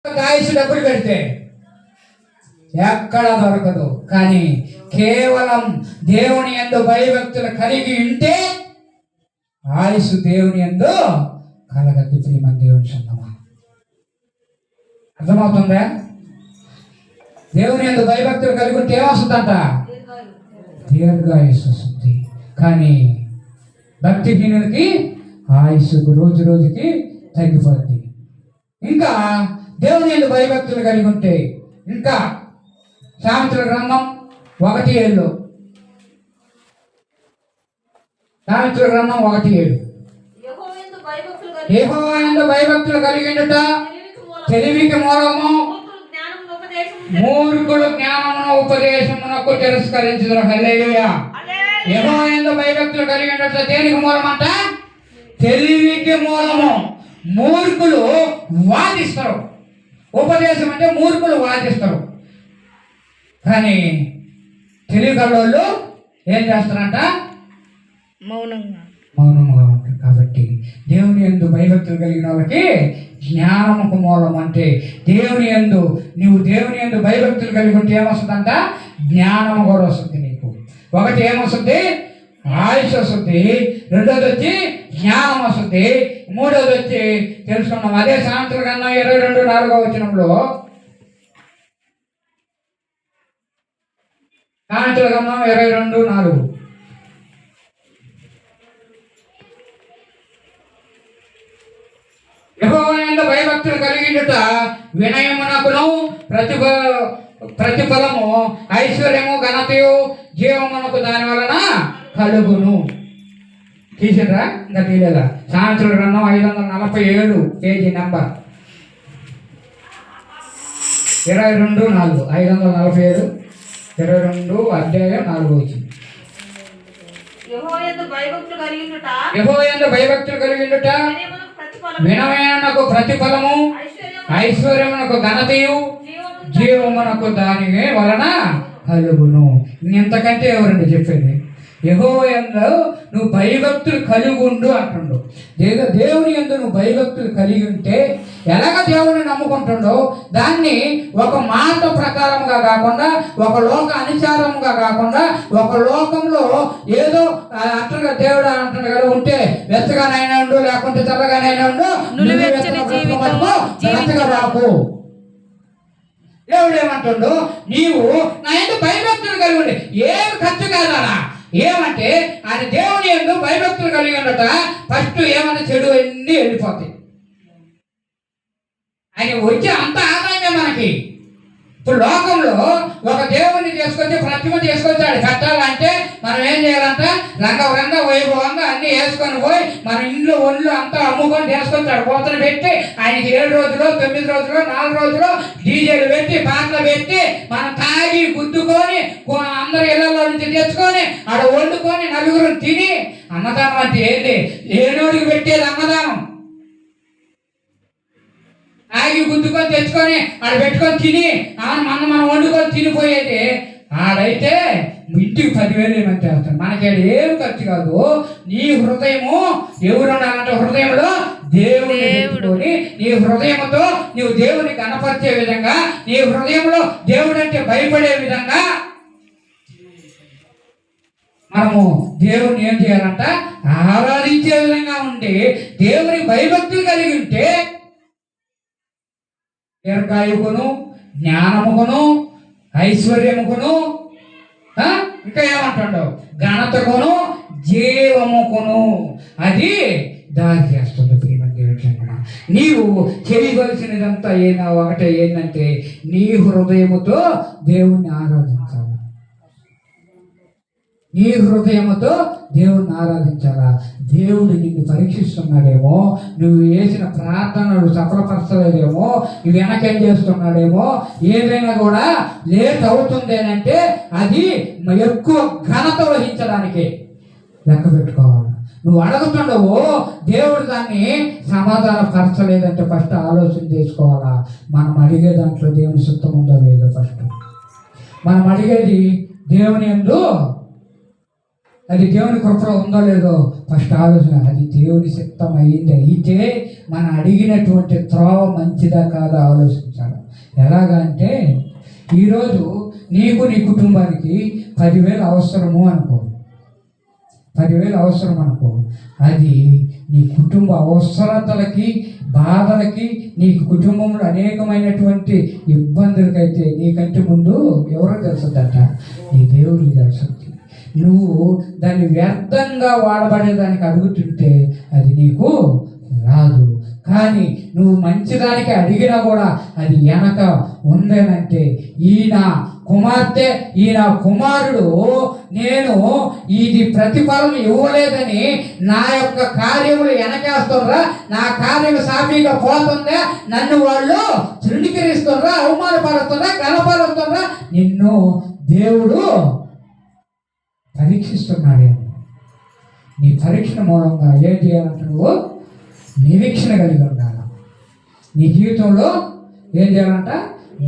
ఆయుష్ డబ్బులు పెడితే ఎక్కడ దొరకదు. కానీ కేవలం దేవుని యందు భయభక్తులు కలిగి ఉంటే ఆయుష్ దేవుని యందు కలగద్దు. ప్రియమైన దేవుని సంగమా, అర్థమవుతుందా? దేవుని యందు భయభక్తులు కలిగి ఉంటే ఏమొస్తుందంట? దీర్ఘాయుష్ వస్తుంది. కానీ భక్తిహీనులకి ఆయుష్ రోజు రోజుకి తగ్గిపోద్ది. ఇంకా దేవుని యందు భయభక్తులు కలిగి ఉంటే ఇంకా సామెతల గ్రంథం 1:7, సామెతల గ్రంథం 1:7, యెహోవా యందు భయభక్తులు కలిగిండుట తెలివికి మూలము, మూర్ఖులు జ్ఞానమును ఉపదేశమునకు తిరస్కరించుదురు. హల్లెలూయా. యెహోవా యందు భయభక్తులు కలిగిండుట దేనికి మూలమంట? తెలివికి మూలము. మూర్ఖులు వాదిస్తారు. ఉపదేశం అంటే మూర్ఖులు వాదిస్తారు. కానీ తెలివి గలవాళ్ళు ఏం చేస్తారంట? మౌనంగా ఉంటారు. కాబట్టి దేవుని యందు భయభక్తులు కలిగిన వాళ్ళకి జ్ఞానముకు మూలం. అంటే దేవుని యందు దేవుని యందు భయభక్తులు కలిగి ఉంటే ఏమొస్తుందంట? జ్ఞానము కూడా వస్తుంది నీకు. ఒకటి ఏమొస్తుంది? ఆయుష్ వస్తుంది. రెండోది వచ్చి జ్ఞానం వస్తుంది. మూడోది వచ్చి తెలుసుకున్నాం. అదే సామెతల గ్రంథం 22:4 సామెతల గ్రంథం 22:4 యెహోవా యందు భయభక్తులు కలిగిండుట వినయమునకును ప్రతిఫలము, ఐశ్వర్యము, ఘనతయు, జీవమునకు దాని వలన కలుగును. తీసిండ్రా? ఇంకా తీయలేదా? సామెతల గ్రంథం 547 పేజీ నెంబర్ 22:4 547 22 అధ్యాయం 4 వచ్చింది. యెహోవా యందు భయభక్తులు కలిగిండుట వినయమునకు ప్రతిఫలము, ఐశ్వర్యమునకు ఘనతయు, జీవమునకు దాని వలన కలుగును. ఇంతకంటే ఎవరండి చెప్పేది? యెహోవా యందు నువ్వు భయభక్తులు కలిగి ఉండు అంటుండు. దేవుని యందు నువ్వు భయభక్తులు కలిగి ఉంటే ఎలాగ దేవుని నమ్ముకుంటుండో దాన్ని ఒక మాట ప్రకారంగా కాకుండా, ఒక లోక అనుసారముగా కాకుండా, ఒక లోకంలో ఏదో అంటారు దేవుడు అంటాడు కదా, ఉంటే వెచ్చగానైనా ఉండు, లేకుంటే చల్లగానైనా ఉండు, రాకు. దేవుడు ఏమంటుండు? నీవు నా యందు భయభక్తులు కలిగి ఉండి ఏమి ఖర్చు కాదా? ఏమంటే ఆయన దేవుని యందు భయభక్తులు కలిగి ఉండట ఫస్ట్ ఏమన్నా చెడు అన్నీ వెళ్ళిపోతాయి. ఆయన వచ్చే అంత ఆదాయమే మనకి. ఇప్పుడు లోకంలో ఒక దేవుణ్ణి చేసుకొచ్చి ప్రతిమ చేసుకొచ్చాడు కట్టాలంటే మనం ఏం చేయాలంట? రంగ వైభవంగా అన్ని వేసుకొని పోయి మన ఇంట్లో ఒళ్ళు అంతా అమ్ముకొని చేసుకొచ్చాడు. కోతలు పెట్టి ఆయనకి 7 రోజులు 9 రోజులు 4 రోజులు డీజేలు పెట్టి పాటలు పెట్టి మనం తాగి గుద్దుకొని అందరు ఇళ్లలో నుంచి తెచ్చుకొని ఆడ వండుకొని నలుగురు తిని అన్నదానం అంటే ఏంటి? ఏనోడికి పెట్టేది అన్నదానం. ఆగి గుద్దుకొని తెచ్చుకొని ఆడ పెట్టుకొని తిని మనం వండుకొని తినిపోయేది. ఆడైతే ఇంటికి 10,000 ఏమంటే వస్తాడు. మనకి ఏం ఖర్చు కాదు. నీ హృదయము ఎవరు ఉండాలంటే హృదయంలో దేవుని పెట్టుకొని నీ హృదయంతో నీవు దేవుని కనపరిచే విధంగా, నీ హృదయంలో దేవుడు అంటే భయపడే విధంగా మనము దేవుని ఏం చేయాలంట? ఆరాధించే విధంగా ఉండి దేవుని భయభక్తులు కలిగి ఉంటే దీర్ఘాయువును, జ్ఞానముకును, ఐశ్వర్యముకును, ఇంకా ఏమంటాడు? ఘనతకును, జీవముకును అది దారి చేస్తుంది. ప్రియమైన దేవుని సంగమా, నీవు చేయవలసినదంతా ఒకటే ఏంటంటే నీ హృదయముతో దేవుణ్ణి ఆరాధించాలి. నీ హృదయముతో దేవుణ్ణి ఆరాధించాలా? దేవుడు నిన్ను పరీక్షిస్తున్నాడేమో, నువ్వు వేసిన ప్రార్థనలు సఫలపరచలేదేమో, నువ్వు వెనకేం చేస్తున్నాడేమో, ఏదైనా కూడా లేట్ అవుతుందేనంటే అది ఎక్కువ ఘనత వహించడానికి లెక్క పెట్టుకోవాలి. నువ్వు అడుగుతుండవు, దేవుడు దాన్ని సమాధానం పరచలేదంటే ఫస్ట్ ఆలోచన చేసుకోవాలా. మనం అడిగే దాంట్లో దేవుని చిత్తం ఉందో లేదో ఫస్ట్ మనం అడిగేది దేవుని యందు అది దేవుని కృపలో ఉందో లేదో ఫస్ట్ ఆలోచన. అది దేవుని చిత్తం అయింది అయితే మనం అడిగినటువంటి త్రోవ మంచిదా కాదా ఆలోచించాలి. ఎలాగా అంటే ఈరోజు నీకు నీ కుటుంబానికి 10,000 అవసరము అనుకో, 10,000 అవసరం అనుకో. అది నీ కుటుంబ అవసరతలకి, బాధలకి, నీకు కుటుంబంలో అనేకమైనటువంటి ఇబ్బందులకైతే నీకంటే ముందు ఎవరో తెలుస్తుందట? నీ దేవుడికి తెలుస్తుంది. నువ్వు దాన్ని వ్యర్థంగా వాడబడేదానికి అడుగుతుంటే అది నీకు రాదు. కానీ నువ్వు మంచిదానికి అడిగినా కూడా అది వెనక ఉందేనంటే ఈయన కుమార్తె, ఈయన కుమారుడు నేను ఇది ప్రతిఫలం ఇవ్వలేదని నా యొక్క కార్యములు వెనకేస్తుండ్రా, నా కార్యం సాఫీగా పోతుందా, నన్ను వాళ్ళు తృణీకరిస్తుండ్రా, అవమానపరుస్తుండ్రా, గణపరుస్తుండ్రా, నిన్ను దేవుడు పరీక్షిస్తున్నాడేమో. నీ పరీక్ష మూలంగా ఏం చేయాలంటే నువ్వు నిరీక్షణ కలిగి ఉండాలి. నీ జీవితంలో ఏం చేయాలంట?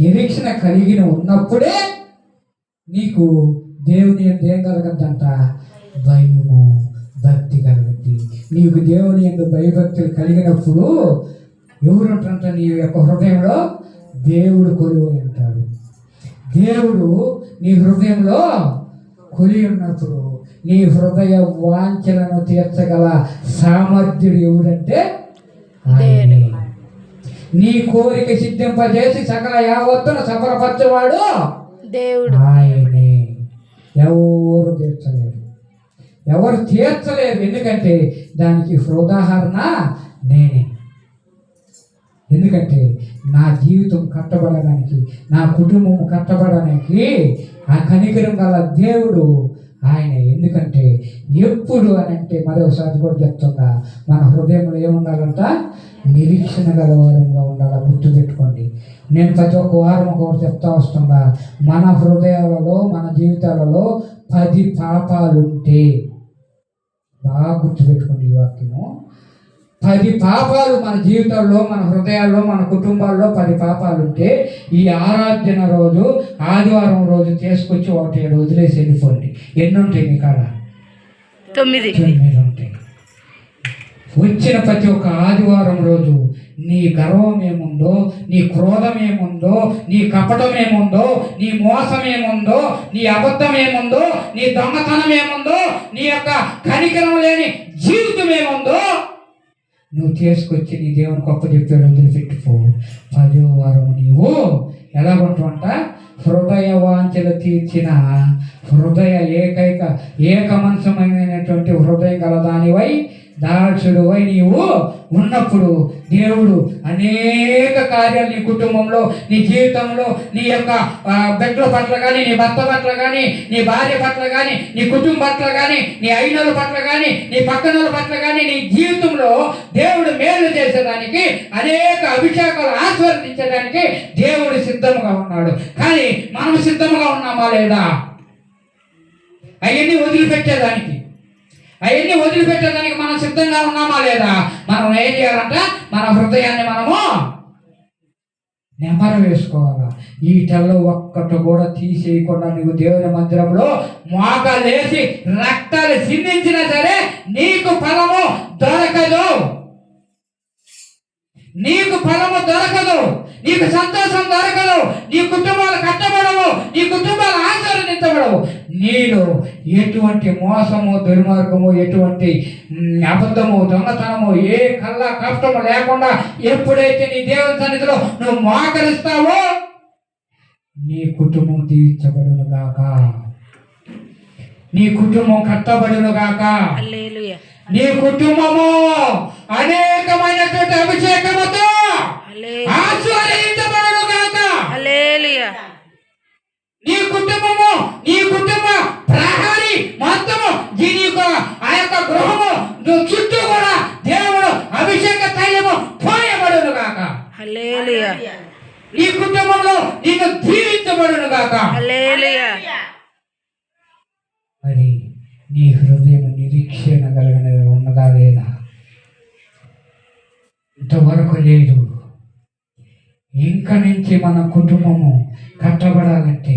నిరీక్షణ కలిగిన ఉన్నప్పుడే నీకు దేవుని యందు ఏం కలగద్దంట? భయము, భక్తి కలుగుద్ది. నీకు దేవుని యందు భయభక్తులు కలిగినప్పుడు ఎవరుంటారంట? నీ యొక్క హృదయంలో దేవుడు కొలువు ఉంటాడు. దేవుడు నీ హృదయంలో కొలి ఉన్నప్పుడు నీ హృదయ వాంఛలను తీర్చగల సామర్థ్యుడు ఎవడంటే ఆయనే. నీ కోరిక సిద్ధింపజేసి సకల యావత్తును సఫలపరచువాడు దేవుడు ఆయనే. ఎవరు తీర్చలేరు, ఎవరు తీర్చలేరు. ఎందుకంటే దానికి ఉదాహరణ నేనే. ఎందుకంటే నా జీవితం కట్టబడడానికి, నా కుటుంబం కట్టబడడానికి ఆ కనికరం గల దేవుడు ఆయన. ఎందుకంటే ఎప్పుడు అని అంటే మరొకసారి కూడా చెప్తున్నా, మన హృదయంలో ఏముండాలంట? నిరీక్షణ గలవారంగా ఉండాలి. గుర్తుపెట్టుకోండి. నేను ప్రతి ఒక్క వారం ఒకటి చెప్తా వస్తున్నా, మన హృదయాలలో, మన జీవితాలలో 10 పాపాలుంటే, బాగా గుర్తుపెట్టుకోండి ఈ వాక్యము, 10 పాపాలు మన జీవితంలో, మన హృదయాల్లో, మన కుటుంబాల్లో 10 పాపాలుంటే ఈ ఆరాధన రోజు, ఆదివారం రోజు తీసుకొచ్చి 1 వదిలేసి వెళ్ళిపోండి. ఎన్ని ఉంటాయి మీ కాడ? 9 ఉంటాయి. వచ్చిన ప్రతి ఒక్క ఆదివారం రోజు నీ గర్వం ఏముందో, నీ క్రోధం ఏముందో, నీ కపటం ఏముందో, నీ మోసం ఏముందో, నీ అబద్ధం ఏముందో, నీ దొంగతనం ఏముందో, నీ యొక్క కనికరం లేని జీవితం ఏముందో నువ్వు తీసుకొచ్చి నీ దేవుని గొప్ప చెప్పాడు వదిలిపెట్టిపో. 10వ వారం నీవు ఎలా ఉంటావంట? హృదయ వాంఛలు తీర్చిన హృదయ ఏక మనసమైనటువంటి హృదయం గలదానివై దాక్షుడువై నీవు ఉన్నప్పుడు దేవుడు అనేక కార్యాలు నీ కుటుంబంలో, నీ జీవితంలో, నీ యొక్క బిడ్డల పట్ల కానీ, నీ భర్త పట్ల కానీ, నీ భార్య పట్ల కానీ, నీ కుటుంబం పట్ల కానీ, నీ అయినల పట్ల కానీ, నీ పక్కనల పట్ల కానీ, నీ జీవితంలో దేవుడు మేలు చేసేదానికి, అనేక అభిషేకాలు ఆశీర్వదించడానికి దేవుడు సిద్ధంగా ఉన్నాడు. కానీ మనం సిద్ధంగా ఉన్నామా లేదా? అవన్నీ వదిలిపెట్టేదానికి మనం సిద్ధంగా ఉన్నామా లేదా? మనం ఏం చేయాలంట? మన హృదయాన్ని మనము నెమరు వేసుకోవాలా. ఈ తెల్ల ఒక్కటి కూడా తీసేయకుండా నువ్వు దేవుని మందిరంలో మోకాలేసి రక్తాలు చిందించినా సరే నీకు ఫలము దొరకదు. నీకు ఫలము దొరకదు, నీకు సంతోషం దొరకదు, నీ కుటుంబాలు కట్టబడవు, నీ కుటుంబాలు ఆశీర్వదించబడవు. నీలో ఎటువంటి మోసము, దుర్మార్గము, ఎటువంటి అబద్ధము, దొంగతనము, ఏ కళ్ళ కష్టము లేకుండా ఎప్పుడైతే నీ దేవుని సన్నిధిలో నువ్వు మోకరిస్తావో నీ కుటుంబం తీర్చబడును గాక, నీ కుటుంబం కట్టబడును గాక, నీ కుటుంబము అనేకమైనటువంటి అభిషేకముతో ఆశీర్వదించబడును గాక. నీ కుటుంబము, నీ కుటుంబ ప్రహరీ మొత్తము, ఆ యొక్క గృహము చుట్టూ కూడా దేవుడు అభిషేక తైలము పోయబడును గాక. నీ కుటుంబంలో నిన్ను దీవించబడును గాక. మరి నీ హృదయం నిరీక్షణ కలిగిన ఉన్నదా లేదా? ఇంతవరకు లేదు. ఇంక నుంచి మన కుటుంబము కట్టబడాలంటే,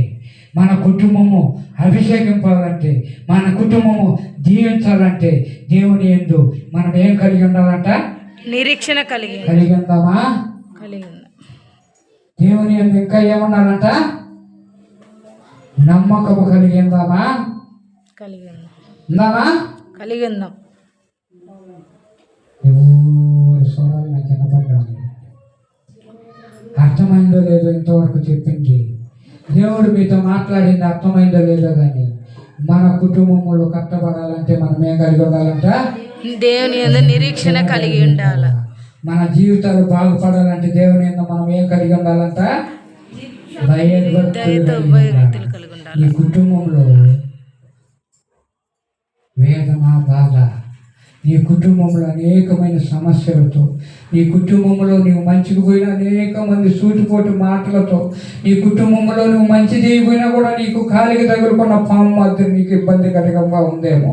మన కుటుంబము అభిషేకింపాలంటే, మన కుటుంబము దీవించాలంటే దేవుని యందు మనం ఏం కలిగి ఉండాలంట? నిరీక్షణ కలిగి ఉందామా? కలిగి దేవుని యందు ఇంకా ఏమన్నారంట? నమ్మకము కలిగి ఉందామా? కలిగి ఉందాం. ఉందామా? కలిగి ఉందాం. ఎవరి స్వరాలు నాకు వినపడ్డాను. అర్థమైందో లేదో ఇంతవరకు చెప్పింది. దేవుడు మీతో మాట్లాడింది అర్థమైందో లేదో కానీ మన కుటుంబంలో కట్టబడాలంటే మనం ఏం కలిగి ఉండాలంట? దేవుని యందు నిరీక్షణ కలిగి ఉండాలి. మన జీవితాలు బాగుపడాలంటే దేవుని యందు మనం ఏం కలిగి ఉండాలంట? దయతో భయభక్తులు కలిగి ఉండాలి. ఈ కుటుంబంలో వేదన, బాధ, నీ కుటుంబంలో అనేకమైన సమస్యలతో, నీ కుటుంబంలో నీవు మంచికి పోయిన అనేక మంది సూటిపోటు మాటలతో, నీ కుటుంబంలో నువ్వు మంచి చేయకపోయినా కూడా నీకు కాలికి తగులుకున్న పాము మధ్య నీకు ఇబ్బందికరంగా ఉందేమో,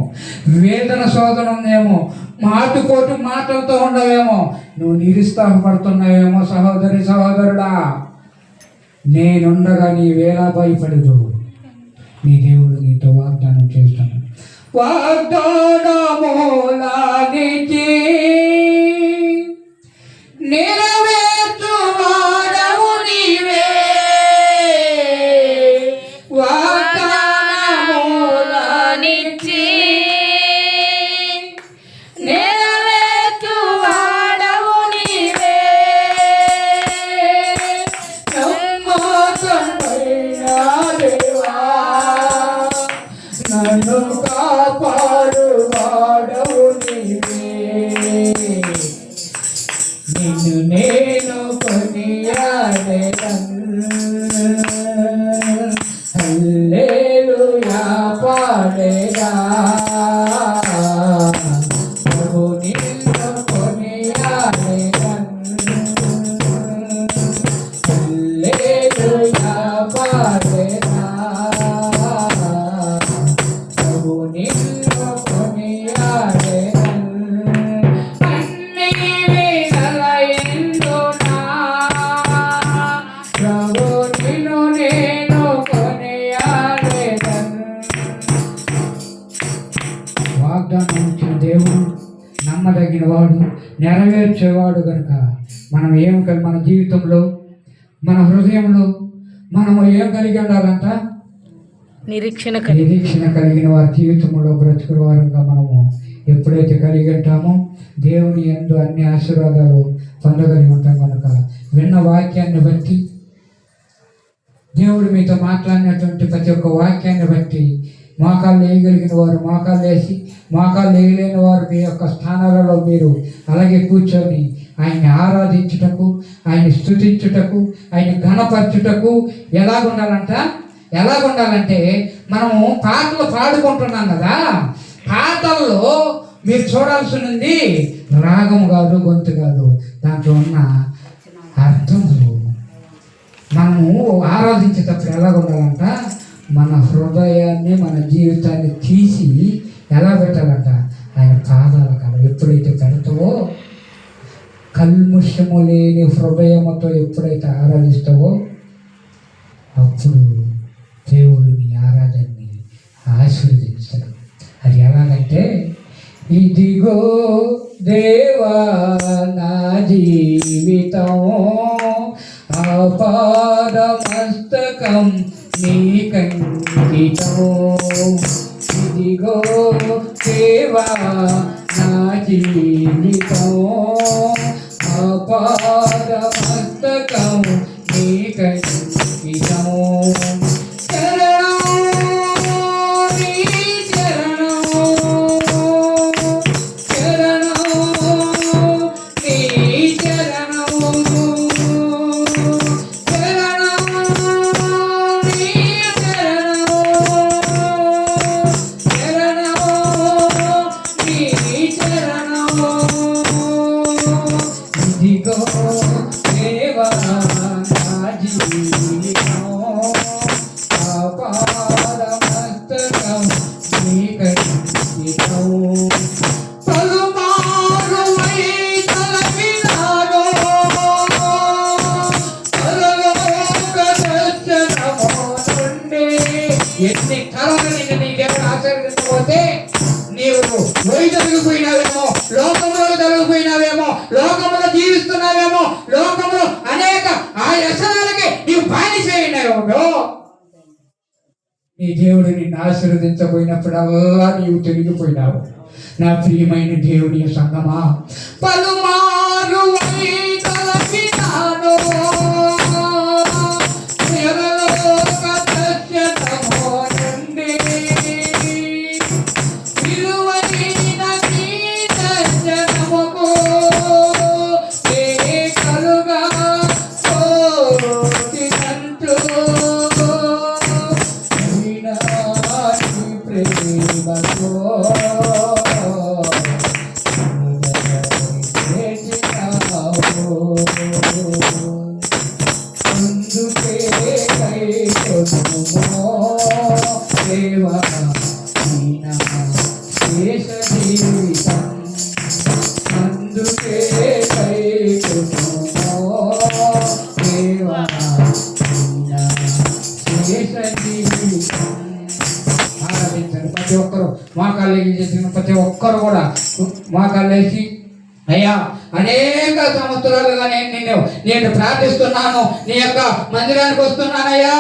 వేదన శోధన ఉందేమో, మాటుపోటు మాటలతో ఉండవేమో, నువ్వు నిరుత్సాహపడుతున్నావేమో. సహోదరి సహోదరుడా, నేనుండగా నీవేలా భయపడదు. నీ దేవుడు నీతో వాగ్దానం చేస్తాను. వాగ్దానములానికి నెరవేర్చువాడవు నీవే. వాగ్దానములానికి నెరవేర్చువాడవు నీవే. నమ్మకమైన దేవా, నన్ను కాపాడు వాడవు నీవే. నిన్ను నేను కొనియాడెదను. హల్లెలూయా పాడెదా. ప్రభు నిన్ను కొనియాడెదను. హల్లెలూయా పాడెదా. వాగ్దానం ఇచ్చిన దేవుడు నమ్మదగిన వాడు, నెరవేర్చేవాడు కనుక మనం మన జీవితంలో, మన హృదయంలో మనము ఏం కలిగి ఉండాలంట? నిరీక్షణ కలిగిన వారి జీవితంలో బ్రతుకుల వారంగా మనము ఎప్పుడైతే కలిగి ఉంటామో దేవుని యందు అన్ని ఆశీర్వాదాలు పొందగలిగి ఉంటాం. కనుక విన్న వాక్యాన్ని బట్టి, దేవుడు మీతో మాట్లాడినటువంటి ప్రతి ఒక్క వాక్యాన్ని బట్టి మోకాళ్ళు వేయగలిగిన వారు మోకాళ్ళు వేసి, మోకాళ్ళు వేయలేని వారు మీ యొక్క స్థానాలలో మీరు అలాగే కూర్చొని ఆయన్ని ఆరాధించుటకు, ఆయన్ని స్తుతించుటకు, ఆయన్ని ఘనపరచుటకు ఎలాగుండాలంటే మనము పాటలు పాడుకుంటున్నాం కదా, పాటల్లో మీరు చూడాల్సినది రాగం కాదు, గొంతు కాదు, దాంట్లో ఉన్న అర్థములు. మనము ఆరాధించేటప్పుడు ఎలాగుండాలంట? మన హృదయాన్ని, మన జీవితాన్ని తీసి ఎలా పెట్టాలంట? ఆయన పాదాల కాడ ఎప్పుడైతే పెడతావో, కల్ముషము లేని హృదయముతో ఎప్పుడైతే ఆరాధిస్తావో అప్పుడు దేవుడు నీ ఆరాధనని ఆశీర్వదించాడు. అది ఎలాగంటే, ఇదిగో దేవా నా జీవితం ఆపాదమస్తకం నీకంకితం. ఇదిగో దేవా నా జీవితం ఆపాదమస్తకం నీకంకితం. ఇదిగో దేవా నా జీవితం ఆపాదమస్తకం నీకంకితం. పలుమారువై తలపినాడో పరలోక దర్శనము నుండి. ఎన్ని తరాలు నిన్ను నీ దేవుడు ఆశీర్వదించకపోతే నీవు వైదొలిగిపోయినావేమో, లోకంలో తొలగిపోయినావేమో, లోకంలో జీవిస్తున్నావేమో, లోకంలో అనేక ఆ వ్యసనాలకి నీ దేవుడు నిన్ను ఆశీర్వదించబోయినప్పుడల్లా నీవు తిరిగిపోయినావు. నా ప్రియమైన దేవుని సంగమా, పలుమారు తలపినాను ఎరలోక దర్శనము నుండి, విలువైన నీ దర్శనముకు కలుగా కోటినంటూ ప్రేమతో అందుకే కైకొనుమో దేవా శేష జీవితం, అందుకే కైకొనుమో దేవా శేష జీవితం. ఆరాధించండి ప్రతి ఒక్కరు. మోకాళ్ళు చేసిన ప్రతి ఒక్కరు కూడా మోకాళ్ళు వేసి, అయ్యా అనేక సంవత్సరాలుగా నేను ప్రార్థిస్తున్నాను, నీ యొక్క మందిరానికి వస్తున్నానయ్యా.